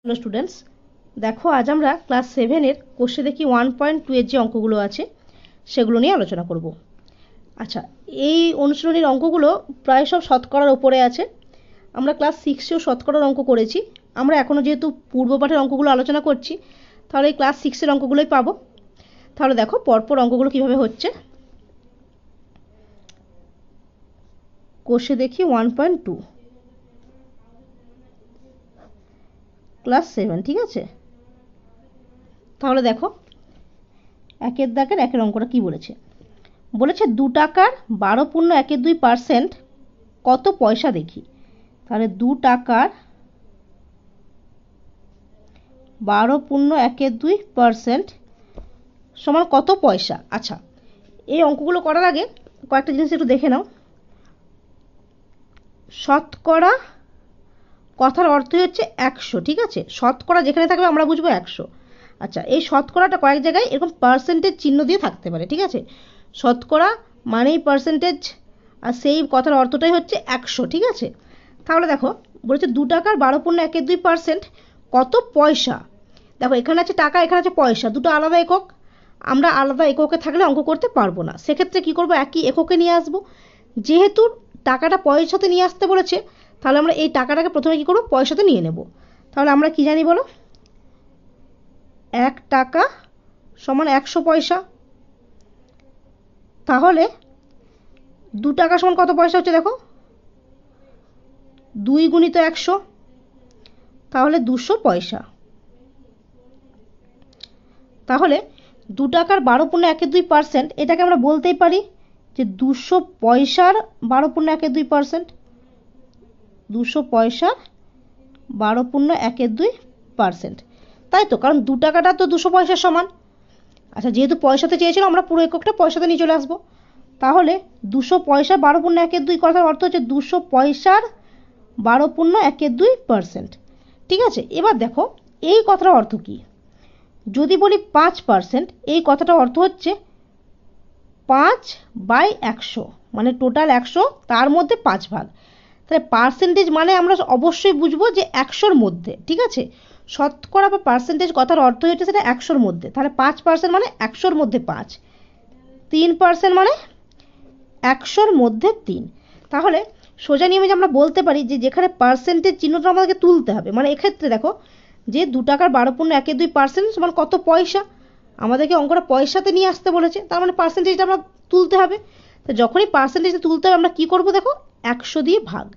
Hello students, দেখো আজ আমরা ক্লাস 7-এর কোষে দেখি 1.2 এর যে অঙ্কগুলো আছে সেগুলো নিয়ে আলোচনা করব। আচ্ছা, এই অনুশীলনীর অঙ্কগুলো প্রায় সব শতকরার ওপরে আছে। আমরা ক্লাস 6-এও শতকরার অঙ্ক করেছি। আমরা এখনও যেহেতু পূর্বপাঠের অঙ্কগুলো আলোচনা করছি, তাহলে এই ক্লাস 6-এর অঙ্কগুলোই পাবো। তাহলে দেখো পরপর অঙ্কগুলো কিভাবে হচ্ছে। কোষে দেখি 1.2 ক্লাস 7, ঠিক আছে। তাহলে দেখো একের দাগের একের অঙ্কটা কি বলেছে। বলেছে 2 টাকার 12.12% কত পয়সা দেখি। তাহলে 2 টাকার 12.12% সমান কত পয়সা। আচ্ছা, এই অঙ্কগুলো করার আগে কয়েকটা জিনিস একটু দেখে নাও। শতকরা কথার অর্থই হচ্ছে 100, ঠিক আছে। শতকরা যেখানে থাকবে আমরা বুঝবো 100। আচ্ছা, এই শতকরাটা কয়েক জায়গায় এরকম পার্সেন্টেজ চিহ্ন দিয়ে থাকতে পারে, ঠিক আছে। শতকরা মানেই পার্সেন্টেজ, আর সেই কথার অর্থটাই হচ্ছে 100, ঠিক আছে। তাহলে দেখো বলেছে 2 টাকার 12.12% কত পয়সা। দেখো এখানে আছে টাকা, এখানে আছে পয়সা, দুটো আলাদা একক। আমরা আলাদা এককে থাকলে অঙ্ক করতে পারবো না। সেক্ষেত্রে কি করব, একই এককে নিয়ে আসবো। যেহেতু টাকাটা পয়সাতে নিয়ে আসতে বলেছে, তাহলে আমরা এই টাকাটাকে প্রথমে কি করব, পয়সাতে নিয়ে নেব। তাহলে আমরা কি জানি বলো, 1 টাকা সমান 100 পয়সা। তাহলে 2 টাকা সমান কত পয়সা হচ্ছে, দেখো 2 গুণিত 100, তাহলে 200 পয়সা। তাহলে 2 টাকার 12.12% এটাকে আমরা বলতেই পারি যে 200 পয়সার 12.12%, 200 পয়সার 12.12%, তাই তো। কারণ 2 টাকাটা তো 200 পয়সার সমান। আচ্ছা, যেহেতু পয়সাতে চেয়েছিল আমরা পুরো এককটা পয়সাতে নিয়ে চলে আসবো। তাহলে 200 পয়সা 12.12 কথার অর্থ হচ্ছে 200 পয়সার 12.12%, ঠিক আছে। এবার দেখো এই কথাটার অর্থ কি। যদি বলি 5%, এই কথাটার অর্থ হচ্ছে 5/100, মানে টোটাল 100, তার মধ্যে 5 ভাগ। তাহলে পার্সেন্টেজ মানে আমরা অবশ্যই বুঝবো যে 100-র মধ্যে, ঠিক আছে। শতকরা বা পার্সেন্টেজ কথার অর্থ হচ্ছে সেটা 100-র মধ্যে। তাহলে 5% মানে 100-র মধ্যে 5, 3% মানে 100-র মধ্যে 3। তাহলে সোজা নিয়মে আমরা বলতে পারি যে যেখানে পার্সেন্টেজ চিহ্নটা আমাদেরকে তুলতে হবে, মানে এক্ষেত্রে দেখো যে 2 টাকার 12.12% সমান কত পয়সা, আমাদেরকে অঙ্কটা পয়সাতে নিয়ে আসতে বলেছে, তার মানে পার্সেন্টেজটা আমরা তুলতে হবে। তো যখনই পার্সেন্টেজটা তুলতে হবে আমরা কি করব, দেখো 100 দিয়ে ভাগ।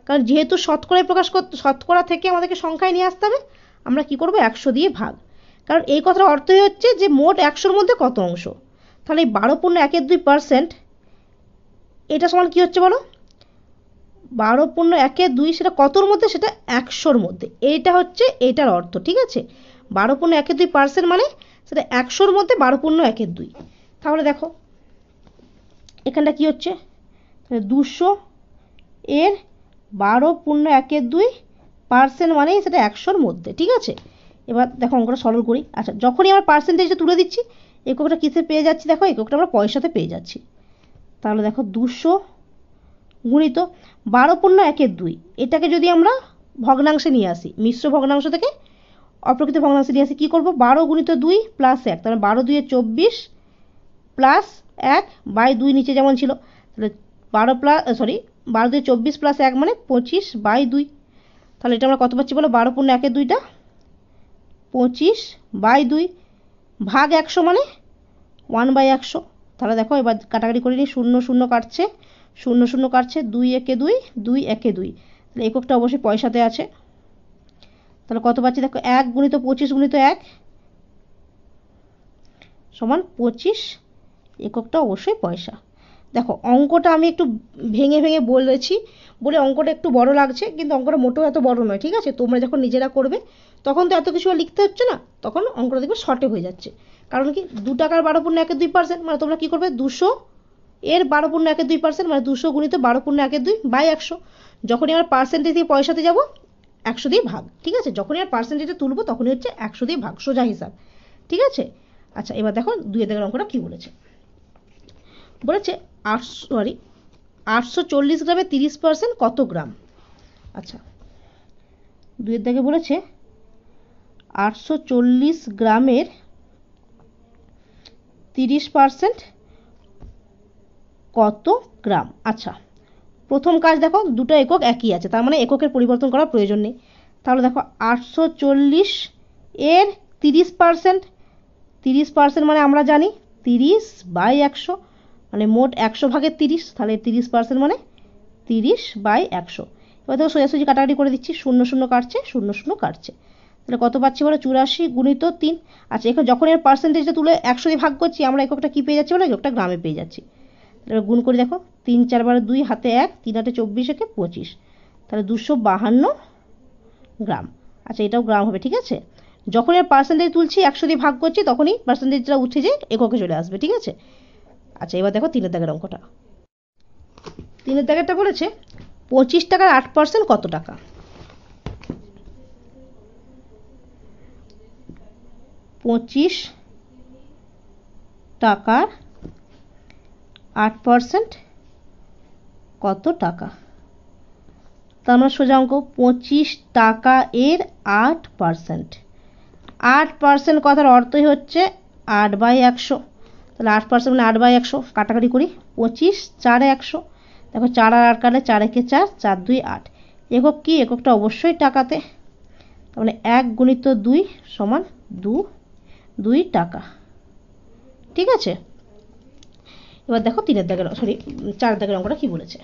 কারণ যেহেতু শতকরায় প্রকাশ করতে, শতকরা থেকে আমাদেরকে সংখ্যায় নিয়ে আসতে হবে, আমরা কি করব 100 দিয়ে ভাগ। কারণ এই কথার অর্থই হচ্ছে যে মোট 100-র মধ্যে কত অংশ। তাহলে এই 12.12% এটা সমান কি হচ্ছে বলো, 12.12 সেটা কতর মধ্যে, সেটা 100-র মধ্যে। এইটা হচ্ছে এটার অর্থ, ঠিক আছে। 12.12% মানে সেটা 100-র মধ্যে 12.12। তাহলে দেখো এখানটা কি হচ্ছে, 200 এর 12.12% মানেই সেটা 100-র মধ্যে, ঠিক আছে। এবার দেখো অঙ্কটা সরল করি। আচ্ছা, যখনই আমরা পার্সেন্টেজটা তুলে দিচ্ছি, এককটা কিসে পেয়ে যাচ্ছি, দেখো এককটা আমরা পয়সাতে পেয়ে যাচ্ছি। তাহলে দেখো 200 গুণিত 12.12, এটাকে যদি আমরা ভগ্নাংশে নিয়ে আসি, মিশ্র ভগ্নাংশ থেকে অপ্রকৃত ভগ্নাংশে নিয়ে আসি, কি করব, 12 গুণিত 2 প্লাস 1, তাহলে 12 2 24 প্লাস 1/2 নিচে যেমন ছিল, তাহলে 12 2 24 প্লাস 1 মানে 25/2। তাহলে এটা আমরা কত পাচ্ছি বলো, 12.12টা 25/2 ভাগ 100 মানে 1/100। তাহলে দেখো এবার কাটাকাটি করে নিই, 0 0 কাটছে, 0 0 কাটছে, 2 একে 2, 2 একে 2, তাহলে এককটা অবশ্যই পয়সাতে আছে। তাহলে কত পাচ্ছি দেখো, 1 গুণিত 25 গুণিত 1 সমান 25, এককটা অবশ্যই পয়সা। দেখো অঙ্কটা আমি একটু ভেঙে ভেঙে বলেছি বলে অঙ্কটা একটু বড় লাগছে, কিন্তু অঙ্কটা মোটেও এত বড় নয়, ঠিক আছে। তোমরা যখন নিজেরা করবে তখন তো এত কিছু আর লিখতে হচ্ছে না, তখন অঙ্কটা দেখবে শর্টে হয়ে যাচ্ছে। কারণ কি, 2 টাকার 12.12% মানে তোমরা কি করবে, 200 এর 12.12% মানে 200 গুণিত 12.12/100। যখনই আমরা পার্সেন্টেজ দিয়ে পয়সাতে যাব, 100 দিয়ে ভাগ, ঠিক আছে। যখনই আমরা পার্সেন্টেজে তুলবো তখনই হচ্ছে 100 দিয়ে ভাগ, সোজা হিসাব, ঠিক আছে। আচ্ছা, এবার দেখো 2 এর দাগের অঙ্কটা কি বলেছে। বলেছে 840 গ্রামে 30% কত গ্রাম। আচ্ছা, 2 এর দাগে বলেছে 840 গ্রামের 30% কত গ্রাম। আচ্ছা, প্রথম কাজ দেখো, দুটো একক একই আছে, তার মানে এককের পরিবর্তন করার প্রয়োজন নেই। তাহলে দেখো 840 এর 30%, 30% মানে আমরা জানি 30/100, মানে মোট 100 ভাগের 30, তাহলে 30% মানে 30/100। এবার দেখো সোজাসুজি কাটাকাটি করে দিচ্ছি, 0 0 কাটছে, 0 0 কাটছে, তাহলে কত পাচ্ছি বলো? 84 গুণিত 3। আচ্ছা, এখন যখন এর পার্সেন্টেজটা তুলে 100 দিয়ে ভাগ করছি, আমরা এককটা কি পেয়ে যাচ্ছি বলো? এককটা গ্রামে পেয়ে যাচ্ছি। তাহলে গুণ করে দেখো, 3 4 বার 2, হাতে 1, 3 8 24, একে 25, তাহলে 252 গ্রাম। আচ্ছা, এটাও গ্রাম হবে, ঠিক আছে। যখন এর পার্সেন্টেজ তুলছি 100 দিয়ে ভাগ করছি, তখনই পার্সেন্টেজটা উঠে যেয়ে এককে চলে আসবে, ঠিক আছে। আচ্ছা, এবার দেখো 3 এর দাগের অঙ্কটা। 3 এর দাগেরটা বলেছে 25 টাকার 8% কত টাকা। 25 টাকার 8% কত টাকা। তার মানে সোজা অঙ্ক, 25 টাকা এর 8%। 8% কথার অর্থই হচ্ছে 8/100, তাহলে 8% মানে 8/100, কাটাকাটি করি, 25 4 100, দেখো 4 আর 8 কাটলে 4 একে 4, 4 2 8, একক কি? এককটা অবশ্যই টাকাতে, তার মানে 1 গুণিত 2 সমান 2 টাকা, ঠিক আছে। এবার দেখো 4 দাগের অঙ্কটা কি বলেছে।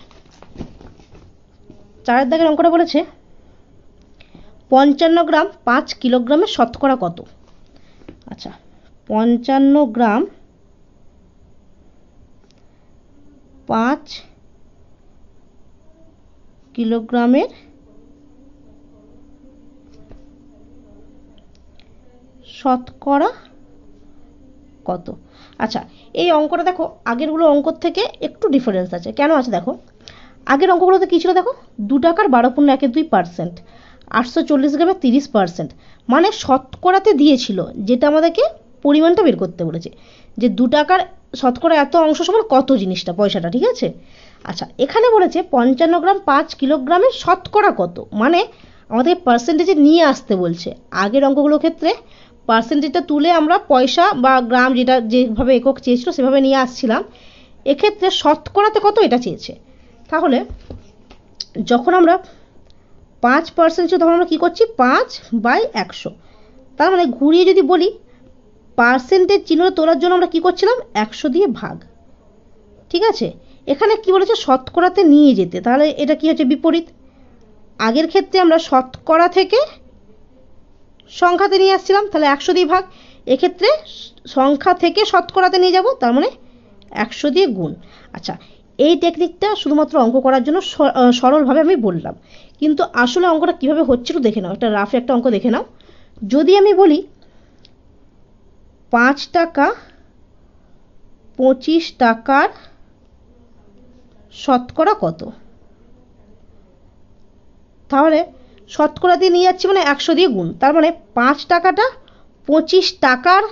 4 দাগের অঙ্কটা বলেছে 55 গ্রাম 5 কিলোগ্রামের শতকরা কত। আচ্ছা, 55 গ্রাম 5 কিলোগ্রামের শতকরা কত। আচ্ছা, এই অঙ্কটা দেখো আগেরগুলো অঙ্ক থেকে একটু ডিফারেন্স আছে। কেন আছে দেখো, আগের অঙ্কগুলোতে কী ছিল দেখো, 2 টাকার 12.12%, 840 গ্রামের 30%, মানে শতকরাতে দিয়েছিল, যেটা আমাদেরকে পরিমাণটা বের করতে বলেছে, যে 2 টাকার শতকরা এত অংশ সমান কত জিনিসটা, পয়সাটা, ঠিক আছে। আচ্ছা, এখানে বলেছে 55 গ্রাম 5 কিলোগ্রামের শতকরা কত, মানে আমাদের পার্সেন্টেজে নিয়ে আসতে বলছে। আগের অঙ্কগুলোর ক্ষেত্রে পার্সেন্টেজটা তুলে আমরা পয়সা বা গ্রাম, যেটা যেভাবে একক চেয়েছিল সেভাবে নিয়ে আসছিলাম। এক্ষেত্রে শতকরাতে কত এটা চেয়েছে। তাহলে যখন আমরা 5% ছিল, তখন আমরা কী করছি? 5/100, তার মানে ঘুরিয়ে যদি বলি, পার্সেন্টেজ চিহ্নটা তোলার জন্য আমরা কী করছিলাম? 100 দিয়ে ভাগ, ঠিক আছে। এখানে কি বলেছে? শতকরাতে নিয়ে যেতে, তাহলে এটা কি হচ্ছে? বিপরীত। আগের ক্ষেত্রে আমরা শতকরা থেকে সংখ্যাতে নিয়ে আসছিলাম, তাহলে 100 দিয়ে ভাগ। এক্ষেত্রে সংখ্যা থেকে শতকরাতে নিয়ে যাব, তার মানে 100 দিয়ে গুণ। আচ্ছা, এই টেকনিকটা শুধুমাত্র অঙ্ক করার জন্য সরলভাবে আমি বললাম, কিন্তু আসলে অঙ্কটা কীভাবে হচ্ছে একটু দেখে নাও। একটা রাফে একটা অঙ্ক দেখে নাও। যদি আমি বলি 5 টাকা 25 টাকার শতকরা কত, তাহলে শতকরা দিয়ে নিয়ে যাচ্ছি মানে 100 দিয়ে গুণ, তার মানে 5 টাকাটা 25 টাকার,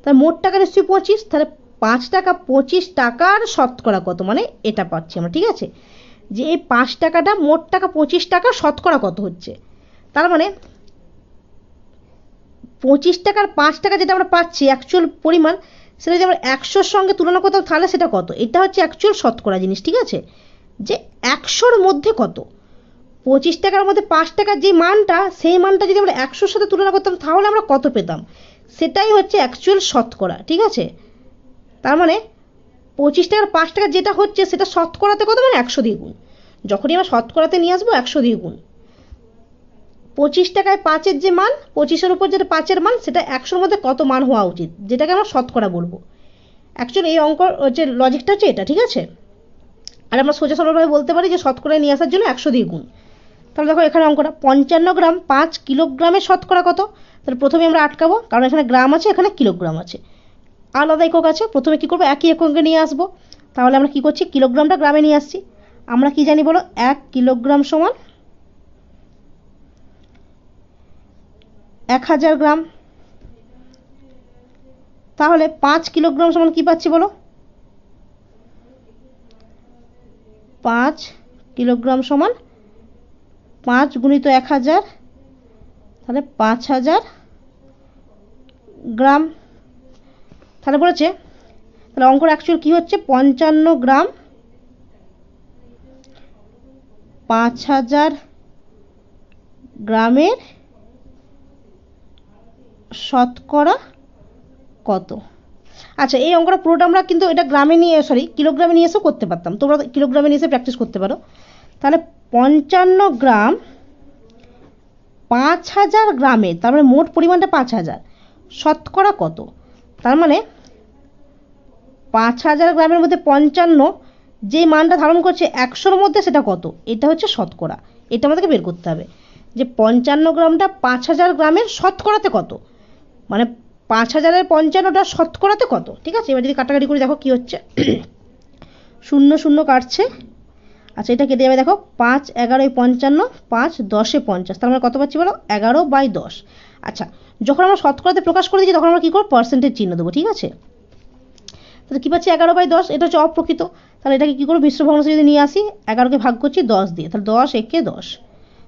তার মোট টাকা নিশ্চয়ই 25, তাহলে 5 টাকা 25 টাকার শতকরা কত, মানে এটা পাচ্ছি আমরা, ঠিক আছে। যে এই 5 টাকাটা মোট টাকা 25 টাকা শতকরা কত হচ্ছে, তার মানে 25 টাকার 5 টাকা যেটা আমরা পাচ্ছি অ্যাকচুয়াল পরিমাণ, সেটা যদি আমরা 100-র সঙ্গে তুলনা করতাম তাহলে সেটা কত। এটা হচ্ছে অ্যাকচুয়াল শতকরা জিনিস, ঠিক আছে। যে 100-র মধ্যে কত, 25 টাকার মধ্যে 5 টাকার যে মানটা, সেই মানটা যদি আমরা 100-র সাথে তুলনা করতাম তাহলে আমরা কত পেতাম, সেটাই হচ্ছে অ্যাকচুয়াল শতকরা, ঠিক আছে। তার মানে 25 টাকার 5 টাকা যেটা হচ্ছে সেটা শতকরাতে কত, মানে 100 দিয়ে গুণ। যখনই আমরা শতকরাতে নিয়ে আসবো 100 দিয়ে গুণ। 25 টাকায় 5-এর যে মান, 25-এর উপর যেটা 5-এর মান, সেটা 100-র মধ্যে কত মান হওয়া উচিত, যেটাকে আমরা শতকরা বলবো। অ্যাকচুয়ালি এই অঙ্ক হচ্ছে লজিকটা হচ্ছে এটা, ঠিক আছে। আর আমরা সোজা সরলভাবে বলতে পারি যে শতকরায় নিয়ে আসার জন্য 100 দিয়ে গুণ। তাহলে দেখো এখানে অঙ্কটা 55 গ্রাম 5 কিলোগ্রামের শতকরা কত। তাহলে প্রথমে আমরা আটকাবো, কারণ এখানে গ্রাম আছে, এখানে কিলোগ্রাম আছে, আলাদা একক আছে। প্রথমে কি করবো? একই এককে নিয়ে আসবো। তাহলে আমরা কি করছি? কিলোগ্রামটা গ্রামে নিয়ে আসছি। আমরা কি জানি বলো? 1 কিলোগ্রাম সমান 1000 গ্রাম। তাহলে 5 কিলোগ্রাম সমান কি পাচ্ছি বলো? 5 কিলোগ্রাম সমান 5 গুণিত 1000, তাহলে 5000 গ্রাম। তাহলে বলেছে, তাহলে অঙ্কর অ্যাকচুয়াল কী হচ্ছে, 55 গ্রাম 5000 গ্রামের শতকরা কত। আচ্ছা, এই অঙ্কটা পুরোটা আমরা কিন্তু এটা গ্রামে নিয়ে কিলোগ্রামে নিয়ে এসেও করতে পারতাম, তোমরা কিলোগ্রামে নিয়ে এসে প্র্যাকটিস করতে পারো। তাহলে 55 গ্রাম 5000 গ্রামের, তার মানে মোট পরিমাণটা 5000, শতকরা কত। তার মানে 5000 গ্রামের মধ্যে 55 যে মানটা ধারণ করছে 100-র মধ্যে, সেটা কত, এটা হচ্ছে শতকরা। এটা আমাদেরকে বের করতে হবে যে 55 গ্রামটা 5000 গ্রামের শতকরাতে কত, মানে 5000-এর 55টা শতকরাতে কত। ঠিক আছে, এবার যদি কাটাকাটি করে দেখো কি হচ্ছে, 0 0 কাটছে। আচ্ছা, এটা কেটে যাবে, দেখো 5 11 55, 5 10 50, তার মানে কত পাচ্ছি বলো, 11/10। আচ্ছা, যখন আমরা শতকরাতে প্রকাশ করে দিচ্ছি তখন আমরা কী করবো, পার্সেন্টেজ চিহ্ন দেবো। ঠিক আছে, তাহলে কী পাচ্ছি, 11/10, এটা হচ্ছে অপ্রকৃত। তাহলে এটাকে কী করবো, মিশ্র ভগ্নাংশে যদি নিয়ে আসি, 11কে ভাগ করছি 10 দিয়ে, তাহলে 10 একে 10,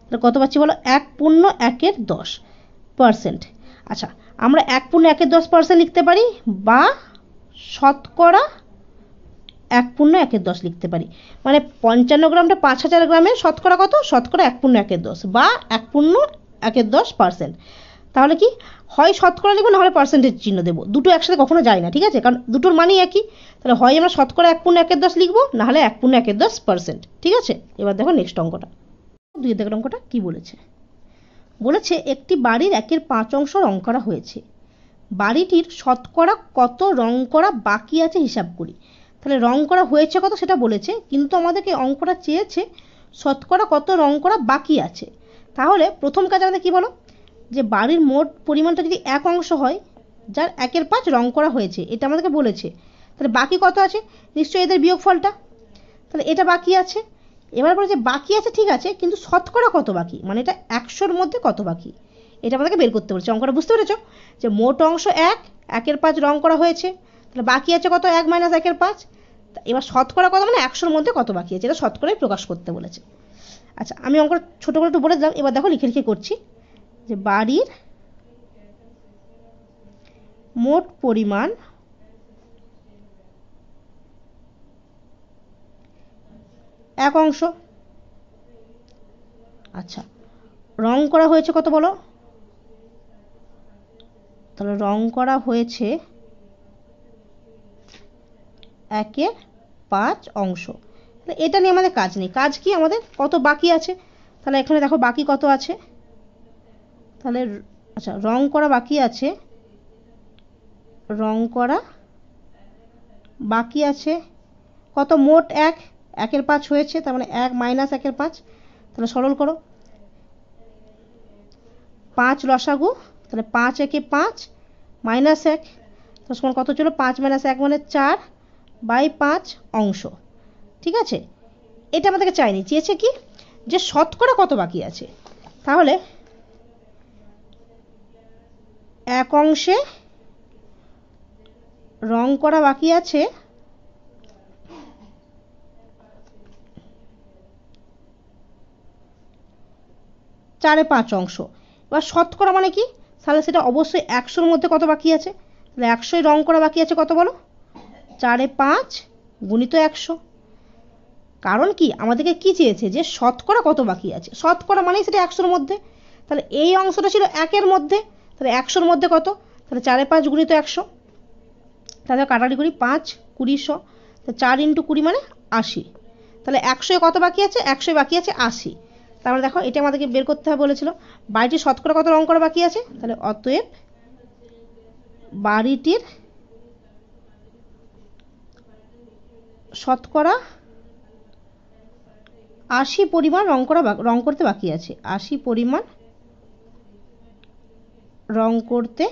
তাহলে কত পাচ্ছি বলো, 1/110%। আচ্ছা, আমরা 1/110% লিখতে পারি, বা শতকরা 1/110 লিখতে পারি। মানে 55 গ্রামটা 5000 গ্রামের শতকরা কত, শতকরা 1/110 বা 1/110%। তাহলে কি হয় শতকরা লিখবো, না হলে পার্সেন্টেজ চিহ্ন দেবো, দুটো একসাথে কখনো যায় না। ঠিক আছে, কারণ দুটোর মানই একই। তাহলে হয় আমরা শতকরা 1/110 লিখবো, না হলে 1/110%। ঠিক আছে, এবার দেখো নেক্সট অঙ্কটা, 2 দেখো অঙ্কটা কি বলেছে। বলেছে একটি বাড়ির 1/5 অংশ রং করা হয়েছে, বাড়িটির শতকরা কত রং করা বাকি আছে হিসাব করি। তাহলে রং করা হয়েছে কত সেটা বলেছে, কিন্তু আমাদেরকে অঙ্কটা চেয়েছে শতকরা কত রং করা বাকি আছে। তাহলে প্রথম কাজ আমাদের কি বলো, যে বাড়ির মোট পরিমাণটা যদি 1 অংশ হয়, যার 1/5 রং করা হয়েছে, এটা আমাদেরকে বলেছে। তাহলে বাকি কত আছে, নিশ্চয়ই এদের বিয়োগফলটা, তাহলে এটা বাকি আছে। এবার বলেছে বাকি আছে ঠিক আছে, কিন্তু শতকরা কত বাকি, মানে এটা 100-র মধ্যে কত বাকি, এটা আমাদেরকে বের করতে বলেছে। অঙ্কটা বুঝতে পেরেছো, যে মোট অংশ 1, 1/5 রং করা হয়েছে, তাহলে বাকি আছে কত, 1 - 1/5। এবার শতকরা কত, মানে 100-র মধ্যে কত বাকি আছে, এটা শতকরাই প্রকাশ করতে বলেছে। আচ্ছা, আমি অঙ্কটা ছোটো করে একটু বলে দিলাম, এবার দেখো লিখে লিখে করছি, যে বাড়ির মোট পরিমাণ 1 অংশ। আচ্ছা, রং করা হয়েছে কত বলো, তাহলে রং করা হয়েছে 1/5 অংশ। তাহলে এটা নিয়ে আমাদের কাজ নেই, কাজ কি আমাদের কত বাকি আছে। তাহলে এখানে দেখো বাকি কত আছে, তাহলে আচ্ছা রং করা বাকি আছে, রং করা বাকি আছে কত, মোট 1/5 হয়েছে, তার মানে 1 - 1/5। তাহলে সরল করো, 5 লসাগু, তাহলে 5 একে 5 - 1, তাহলে সমান কত ছিল, 5 - 1 মানে 4/5 অংশ। ঠিক আছে, এটা আমাদেরকে চাইনি, চেয়েছে কি, যে শতকরা কত বাকি আছে। তাহলে 1 অংশে রং করা বাকি আছে 4/5 অংশ। এবার শতকরা মানে কি, তাহলে সেটা অবশ্যই 100-র মধ্যে কত বাকি আছে, তাহলে 100-ই রং করা বাকি আছে কত বলো, 4/5 গুণিত 100। কারণ কি আমাদেরকে কি চেয়েছে, যে শতকরা কত বাকি আছে, শতকরা মানেই সেটা 100-র মধ্যে। তাহলে এই অংশটা ছিল 1-এর মধ্যে, তাহলে 100-র মধ্যে কত, তাহলে 4/5 গুণিত 100। তাহলে কাটাকাটি করি, 5 20 100, তাহলে 4 × 20 মানে 80। তাহলে 100-এ কত বাকি আছে, 100-এ বাকি আছে 80। তারপরে দেখো এটা আমাদেরকে বের করতে হবে বলেছিল, বাড়িটির শতকরা কত রং করা বাকি আছে। তাহলে অতএব বাড়িটির শতকরা 80 পরিমাণ রং করতে বাকি আছে, 80 পরিমাণ রং করতে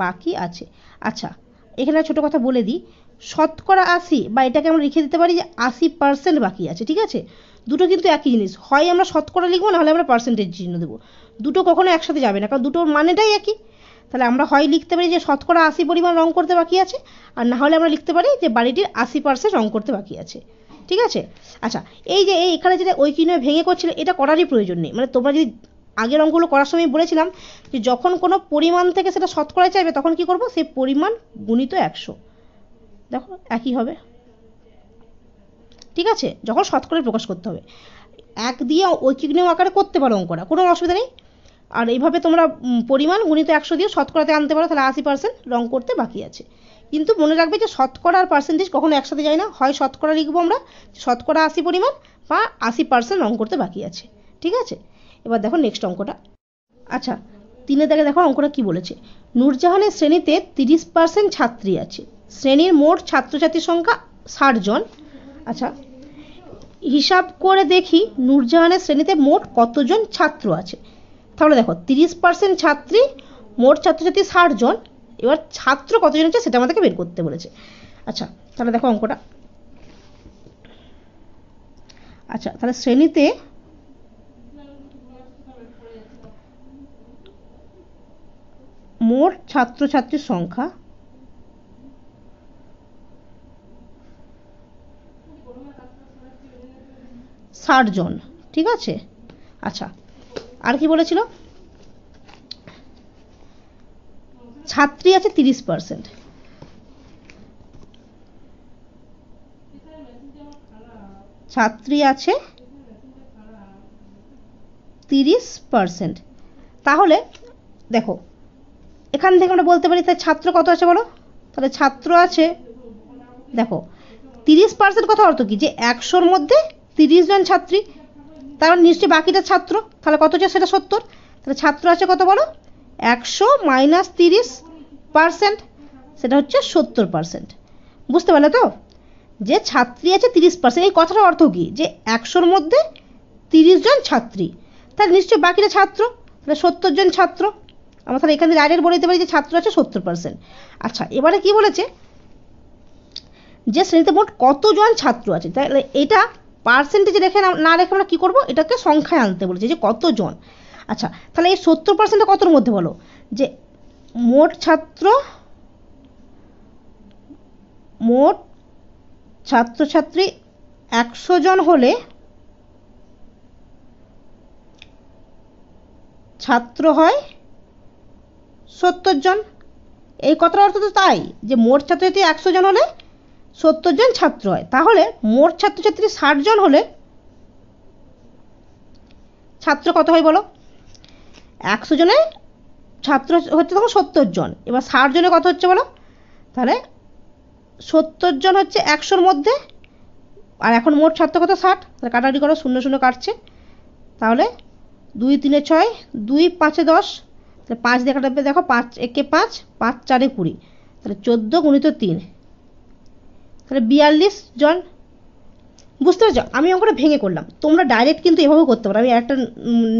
বাকি আছে। আচ্ছা, এখানে ছোট কথা বলে দিই, শতকরা 80 বা এটাকে আমরা লিখে দিতে পারি যে 80% বাকি আছে। ঠিক আছে, দুটো কিন্তু একই জিনিস, হয় আমরা শতকরা লিখবো, নাহলে আমরা পার্সেন্টেজ চিহ্ন দেবো, দুটো কখনো একসাথে যাবে না, কারণ দুটোর মানেটাই একই। তাহলে আমরা হয় লিখতে পারি যে শতকরা 80 পরিমাণ রং করতে বাকি আছে, আর না হলে আমরা লিখতে পারি যে বাড়িটির 80% রং করতে বাকি আছে। ঠিক আছে, আচ্ছা এই যে এখানে যেটা ওই কিনে ভেঙে করছিল, এটা করারই প্রয়োজন নেই, মানে তোমরা যদি আগের অঙ্কগুলো করার সময় বলেছিলাম যে যখন কোনো পরিমাণ থেকে সেটা শতকরা চাইবে তখন কি করব, সেই পরিমাণ গুণিত 100। দেখো একই হবে, ঠিক আছে, যখন শতকরায় প্রকাশ করতে হবে। এক দিয়ে ঐকিক নিয়ম আকারে করতে পারো অঙ্কটা, কোনো অসুবিধা নেই। আর এইভাবে তোমরা পরিমাণ গুণিত 100 দিয়ে শতকরাতে আনতে পারো, তাহলে 80% রং করতে বাকি আছে। কিন্তু মনে রাখবে যে শতকরা আর পার্সেন্টেজ কখনো একসাথে যায় না, হয় শতকরা লিখবো আমরা শতকরা 80 পরিমাণ, বা 80% রং করতে বাকি আছে, ঠিক আছে। এবার দেখো নেক্সট অঙ্কটা। আচ্ছা 3 দাগে দেখো অঙ্কটা কি বলেছে। নূরজাহানের শ্রেণীতে 30% ছাত্রী আছে, শ্রেণীর মোট ছাত্রছাত্রীর সংখ্যা 60 জন। আচ্ছা হিসাব করে দেখি নূরজাহানের শ্রেণীতে মোট কতজন ছাত্র আছে। তাহলে দেখো 30% ছাত্রী, মোট ছাত্রছাত্রী 60 জন, এবার ছাত্র কতজন আছে সেটা আমাদেরকে বের করতে বলেছে। আচ্ছা তাহলে দেখো অঙ্কটা। আচ্ছা তাহলে শ্রেণীতে মোট ছাত্রছাত্রীর সংখ্যা 60 জন, ঠিক আছে। আচ্ছা আর কি বলেছিল, ছাত্রী আছে 30%, ছাত্রী আছে 30%। তাহলে দেখো এখান থেকে আমরা বলতে পারি তাহলে ছাত্র কত আছে বলো, তাহলে ছাত্র আছে দেখো 30% কথা অর্থ কি যে 100-র মধ্যে 30 জন ছাত্রী, তার নিশ্চয়ই বাকিটা ছাত্র, তাহলে কত আছে সেটা 70। তাহলে ছাত্র আছে কত বলো, 100 মাইনাস 30%, সেটা হচ্ছে 70%। বুঝতে পারলে তো যে ছাত্রী আছে 30%, এই কথাটার অর্থ কি যে 100-র মধ্যে 30 জন ছাত্রী, তাহলে নিশ্চয়ই বাকিটা ছাত্র, তাহলে 70 জন ছাত্র। আমরা তাহলে এখানে ডাইরেক্ট বলে দিতে পারি যে ছাত্র আছে 70%। আচ্ছা এবারে কি বলেছে যে শ্রেণীতে মোট কতজন ছাত্র আছে, তাহলে এটা পার্সেন্টেজে রেখে না রেখে আমরা কি করব, এটাকে সংখ্যায় আনতে বলেছে যে কতজন। আচ্ছা তাহলে এই 70% কতর মধ্যে বলো, যে মোট ছাত্রছাত্রী 100 জন হলে ছাত্র হয় 70 জন। এই কথার অর্থ তো তাই যে মোট ছাত্রছাত্রী 100 জন হলে 70 জন ছাত্র হয়, তাহলে মোট ছাত্রছাত্রী 60 জন হলে ছাত্র কত হয় বলো, 100 জনে ছাত্র হচ্ছে তখন 70 জন, এবার 60 জনে কত হচ্ছে বলো, তাহলে 70 জন হচ্ছে 100-র মধ্যে, আর এখন মোট ছাত্র কত 60, তাহলে কাটাকাটি করো, 0 0 কাটছে, তাহলে 2 3 6, 2 5 10, তাহলে 5 দিয়ে কাটবে, দেখো 5 1 5, 5 4 20, তাহলে 14 গুণিত 3, তাহলে 42 জন। বুঝতে পারছো, আমি অঙ্কটা ভেঙে করলাম, তোমরা ডাইরেক্ট কিন্তু এভাবে করতে পারো। আমি একটা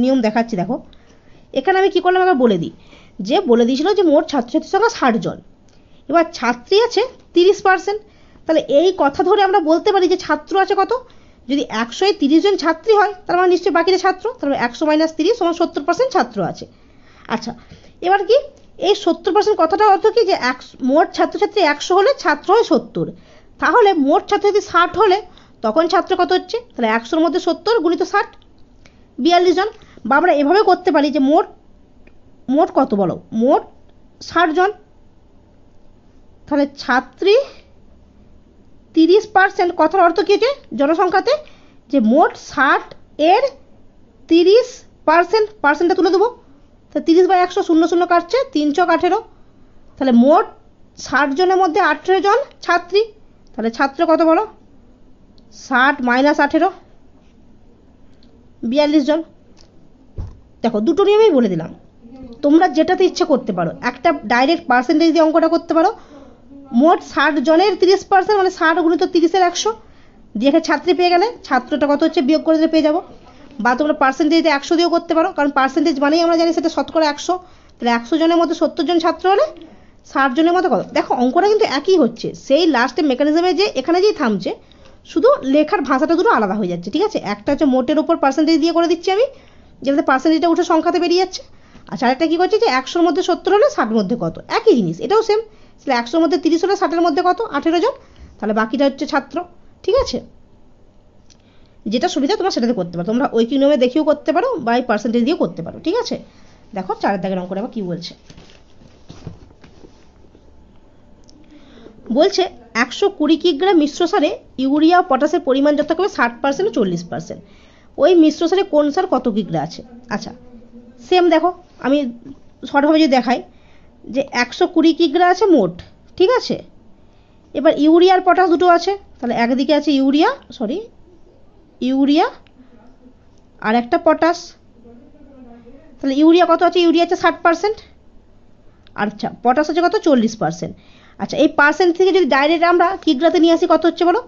নিয়ম দেখাচ্ছি, দেখো এখানে আমি কি করলাম আবার বলে দিই, যে বলে দিয়েছিল যে মোট ছাত্রছাত্রীর সংখ্যা 60 জন, এবার ছাত্রী আছে 30%, তাহলে এই কথা ধরে আমরা বলতে পারি যে ছাত্র আছে কত, যদি 100-এ 30 জন ছাত্রী হয় তার মানে নিশ্চয়ই বাকিটা ছাত্র, তাহলে 100 মাইনাস 30 সমান 70% ছাত্র আছে। আচ্ছা এবার কি এই 70% কথাটা অর্থ কি যে মোট ছাত্রছাত্রী 100 হলে ছাত্র হয় 70, তাহলে মোট ছাত্রছাত্রী 60 হলে তখন ছাত্র কত হচ্ছে, তাহলে 100-র মধ্যে 70 গুণিত 60, 42 জন। বা আমরা এভাবে করতে পারি যে মোট কত বলো, মোট 60 জন, তাহলে ছাত্রী 30%, কথার অর্থ কি হচ্ছে জনসংখ্যাতে যে মোট 60-এর 30%টা তুলে দেবো, তাহলে 30/100, 0 0 কাটছে, 3 4 18, তাহলে মোট 60 জনের মধ্যে 18 জন ছাত্রী, তাহলে ছাত্র কত বলো, 60 মাইনাস 18, 42 জন। দেখো দুটো নিয়মেই বলে দিলাম, তোমরা যেটাতে ইচ্ছে করতে পারো, একটা ডাইরেক্ট পার্সেন্টেজ দিয়ে অঙ্কটা করতে পারো, মোট 60 জনের 30% মানে 60 গুণিত 30-এর 100 দিয়ে ছাত্রী পেয়ে গেলে ছাত্রটা কত হচ্ছে বিয়োগ করে দিলে পেয়ে যাবো। বা তোমরা পার্সেন্টেজ 100 দিয়েও করতে পারো, কারণ পার্সেন্টেজ মানেই আমরা জানি সেটা শতকরা 100, তাহলে 100 জনের মধ্যে 70 জন ছাত্র হলে 60 জনের মধ্যে কত। দেখো অঙ্কটা কিন্তু একই হচ্ছে, সেই লাস্টে মেকানিজমে যে এখানে যেই থামছে, শুধু লেখার ভাষাটা দুটো আলাদা হয়ে যাচ্ছে, ঠিক আছে। একটা হচ্ছে মোটের উপর পার্সেন্টেজ দিয়ে করে দিচ্ছি আমি, যেটাতে পার্সেন্টেজটা উঠে সংখ্যাতে বেরিয়ে যাচ্ছে, আচ্ছা আরেকটা কি করছে যে 100-র মধ্যে 70 হলে 60-এর মধ্যে কত, একই জিনিস, এটাও সেম, তাহলে 100-র মধ্যে 30 হলে 60-এর মধ্যে কত 18 জন, তাহলে বাকিটা হচ্ছে ছাত্র, ঠিক আছে। যেটা সুবিধা তোমরা সেটাতে করতে পারো, তোমরা ঐকিক নিয়মে দেখিয়েও করতে পারো বা এই পার্সেন্টেজ দিয়েও করতে পারো। ঠিক আছে, দেখো 4 দাগের অঙ্কটা আবার কি বলছে। বলছে 120 কিগ্রা মিশ্র সারে ইউরিয়া ও পটাশের পরিমাণ যত হবে 60% ও 40%। ওই মিশ্র সারে কোন সার কত কিগ্রা আছে? আচ্ছা সেম দেখো, আমি শর্টভাবে যদি দেখাই যে 120 কিগ্রা আছে মোট, ঠিক আছে। এবার ইউরিয়া আর পটাশ দুটো আছে, তাহলে একদিকে আছে ইউরিয়া আর একটা পটাশ। তাহলে ইউরিয়া কত আছে? ইউরিয়া আছে 60%, আচ্ছা পটাশ আছে কত? 40%। আচ্ছা এই পার্সেন্ট থেকে যদি ডাইরেক্ট আমরা কিগ্রাতে নিয়ে আসি কত হচ্ছে বলো,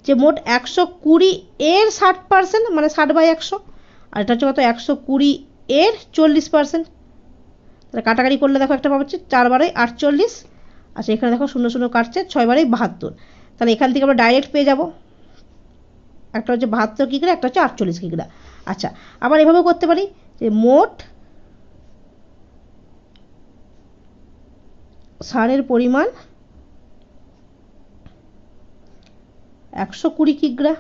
যে মোট 120 এর 60% মানে 60/100, আর এটা হচ্ছে কত 120 এর 40%। তাহলে কাটাকাটি করলে দেখো একটা পাচ্ছি 4 বারে 48। আচ্ছা এখানে দেখো 0 0 কাটছে, 6 বারে 72। তাহলে এখান থেকে আমরা ডাইরেক্ট পেয়ে যাব, একটা হচ্ছে 72 কিগ্রা, একটা হচ্ছে 48 কিগ্রা। আচ্ছা আবার এভাবেও করতে পারি যে মোট সারের পরিমাণ 120 কিগ্রা।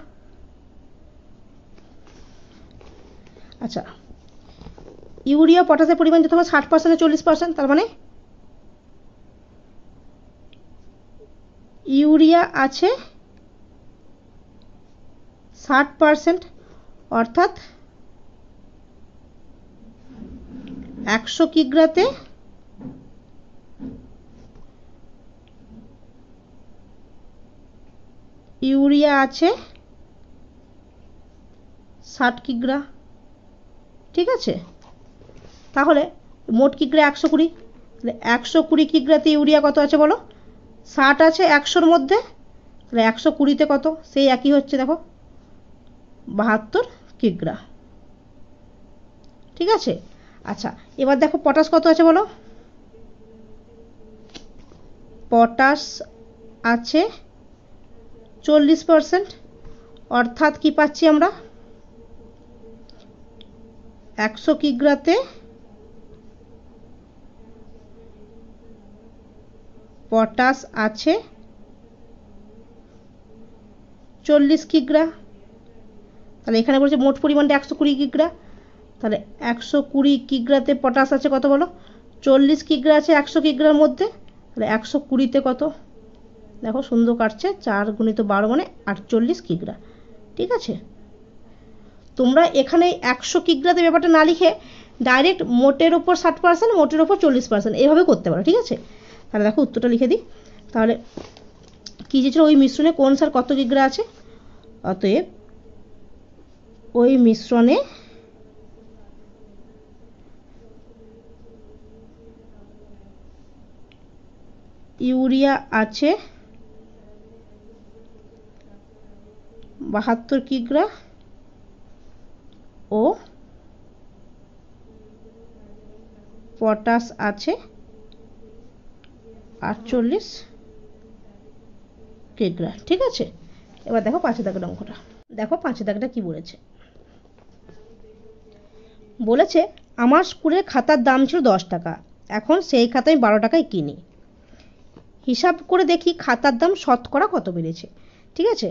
আচ্ছা ইউরিয়া পটাশের পরিমাণ যত হবে 60% 40%, তার মানে ইউরিয়া আছে 60%, অর্থাৎ 100 কিগ্রাতে ইউরিয়া আছে 60 কিগ্রা। ঠিক আছে, তাহলে মোট কিগ্রা 120, তাহলে 120 কিগ্রাতে ইউরিয়া কত আছে বলো? 60 আছে 100-র মধ্যে, তাহলে 120-তে কত? সেই একই হচ্ছে দেখো 72 কিগ্রা। ঠিক আছে, আচ্ছা এবার দেখো পটাশ কত আছে বলো? পটাশ আছে 40%, অর্থাৎ কি পাচ্ছি আমরা? 100 কিগ্রাতে পটাশ আছে 40 কিগ্রা। তাহলে এখানে বলছে মোট পরিমাণটা 120 কিগ্রা, তাহলে 120 কিগ্রাতে পটাশ আছে কত বলো? 40 কিগ্রা আছে 100 কিগ্রার মধ্যে, তাহলে 120-তে কত? দেখো সুন্দর কাটছে, 4 × 12 মানে 48 কিগ্রা। ঠিক আছে, তোমরা এখানে 100 কিগ্রাতে ব্যাপারটা না লিখে ডাইরেক্ট মোটের ওপর 60%, মোটের ওপর 40% এইভাবে করতে পারো। ঠিক আছে, তাহলে দেখো উত্তরটা লিখে দিই। তাহলে কী চেয়েছিল? ওই মিশ্রণে কোন সার কত কিগ্রা আছে? অতএব ওই মিশ্রণে ইউরিয়া আছে 72 কিগ্রা ও পটাশ আছে 48 কিগ্রা। ঠিক আছে, এবার দেখো 5 দাগের অঙ্কটা। দেখো 5 দাগটা কি বলেছে। বলেছে আমার স্কুলের খাতার দাম ছিল 10 টাকা, এখন সেই খাতা আমি 12 টাকায় কিনি। হিসাব করে দেখি খাতার দাম শতকরা কত বেড়েছে। ঠিক আছে,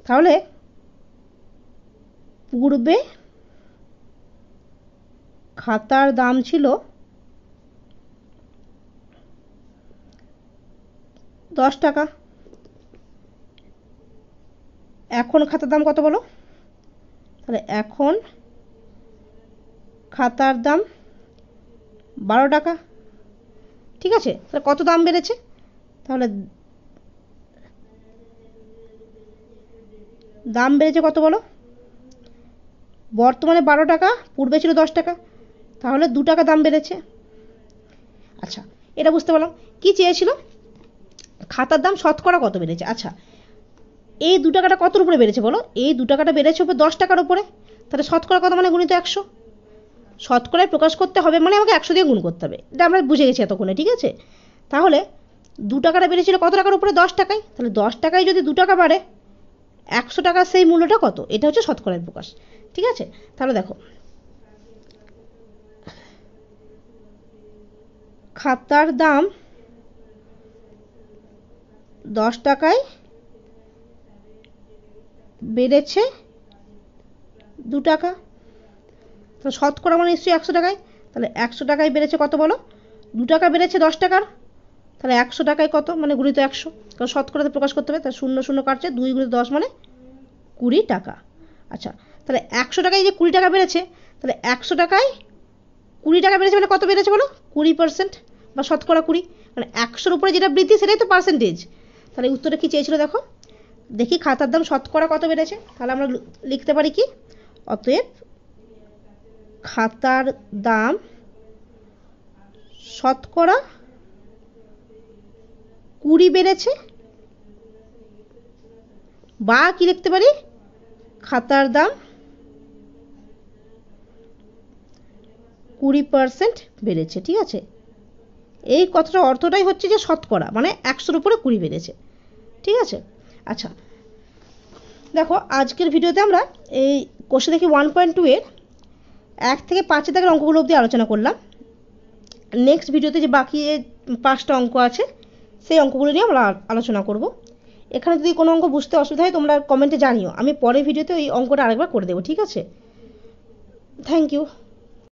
তাহলে পূর্বে খাতার দাম ছিল 10 টাকা, এখন খাতার দাম কত বলো? তাহলে এখন খাতার দাম 12 টাকা। ঠিক আছে, তাহলে কত দাম বেড়েছে? তাহলে দাম বেড়েছে কত বলো? বর্তমানে 12 টাকা, পূর্বে ছিল 10 টাকা, তাহলে 2 টাকা দাম বেড়েছে। আচ্ছা এটা বুঝতে পারলাম। কি চেয়েছিল? খাতার দাম শতকরা কত বেড়েছে। আচ্ছা এই 2 টাকাটা কতর উপরে বেড়েছে বলো? এই 2 টাকাটা বেড়েছে উপরে 10 টাকার উপরে, তাহলে শতকরা কত মানে গুণিত 100। শতকরায় প্রকাশ করতে হবে মানে আমাকে 100 দিয়ে গুণ করতে হবে, এটা আমরা বুঝে গেছি এতক্ষণে। ঠিক আছে, তাহলে 2 টাকাটা বেড়েছিল কত টাকার উপরে? 10 টাকায়। তাহলে 10 টাকায় যদি 2 টাকা বাড়ে, 100 টাকার সেই মূল্যটা কত? এটা হচ্ছে শতকরায় প্রকাশ। ঠিক আছে, তাহলে দেখো খাতার দাম 10 টাকায় বেড়েছে 2 টাকা। তাহলে শতকরা মানে নিশ্চয়ই 100 টাকায়, তাহলে 100 টাকায় বেড়েছে কত বলো, 2 টাকা বেড়েছে 10 টাকার, তাহলে 100 টাকায় কত মানে গুণিত 100, কারণ শতকরাতে প্রকাশ করতে হবে, তাহলে 0 0 কাটছে, 2 গুণিত 10 মানে 20 টাকা। আচ্ছা, তাহলে 100 টাকায় যে 20 টাকা বেড়েছে, তাহলে 100 টাকায় 20 টাকা বেড়েছে মানে কত বেড়েছে বলো, 20% বা শতকরা 20, মানে 100-র উপরে যেটা বৃদ্ধি সেটাই তো পার্সেন্টেজ। তাহলে উত্তরে কি চেয়েছিল দেখো, দেখি খাতার দাম শতকরা কত বেড়েছে, তাহলে আমরা লিখতে পারি কি, অতএব খাতার দাম শতকরা 20 বেড়েছে, বা কি লিখতে পারি, খাতার দাম 20% বেড়েছে। ঠিক আছে, এই কথাটা অর্থটাই হচ্ছে যে শতকরা মানে 100-র উপরে 20 বেড়েছে। ঠিক আছে। আচ্ছা দেখো, আজকের ভিডিওতে আমরা এই কোষে দেখি 1.2 এর 1 থেকে 5 দাগের অঙ্কগুলো অবধি আলোচনা করলাম। নেক্সট ভিডিওতে যে বাকি 5টা অঙ্ক আছে সেই অঙ্কগুলো নিয়ে আমরা আলোচনা করব। এখানে যদি কোনো অঙ্ক বুঝতে অসুবিধা হয় তোমরা কমেন্টে জানিও, আমি পরের ভিডিওতে ওই অঙ্কটা আরেকবার করে দেবো। ঠিক আছে, থ্যাংক ইউ।